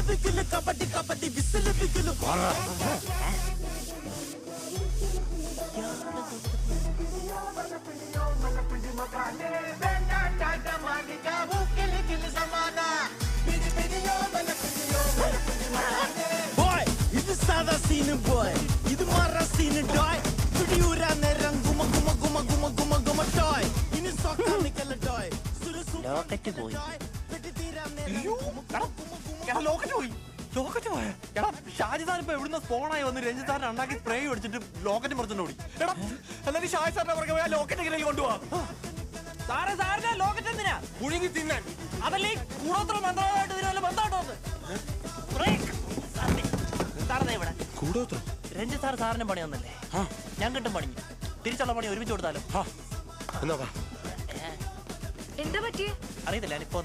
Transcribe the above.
whistle kabaddi kabaddi whistle whistle boy ഇത് സാധാ scene boy ഇത് മാറ സീന് ഡോയ് പിടിയൂരാ നേരം ഗുമ ഗുമ ഗുമ ഗുമ ഗുമ ഗുമ ടോയ് ഇനി സോക്കാ നിക്കല ടോയ് ലോക്കറ്റ് പോയി ലോക്കറ്റ് പോയ എടാ ഷാജി സാർ ഇപ്പൊ എവിടുന്ന സ്പോണായി വന്ന് രഞ്ജിത് സാറിനെ ഉണ്ടാക്കി സ്പ്രേ അടിച്ചിട്ട് ലോക്കറ്റ് മുറിച്ചോണ്ട് ഓടി എടാ എന്നാലും ഷാജി സാറിനെ പുറകെ പോയാൽ ലോക്കറ്റ് എങ്ങനെ കൊണ്ടുപോവാ സാറേ സാറിന്റെ ലോക്കറ്റ് എന്തിനാ പുഴുങ്ങി തിന്നാൻ അതല്ലേ കൂടോത്ര മന്ത്രമായിട്ട് ഇതിന് വല്ല ബന്ധമായിട്ടോ സാറേ ഇവിടെ കൂടോത്രം രഞ്ജിത് സാർ സാറിനും പണി വന്നല്ലേ ഞാൻ കിട്ടും പണി തിരിച്ചുള്ള പണി ഒരുമിച്ച് കൊടുത്താലോ എന്താ എന്താ പറ്റിയേ അറിയത്തില്ല ഞാനിപ്പോ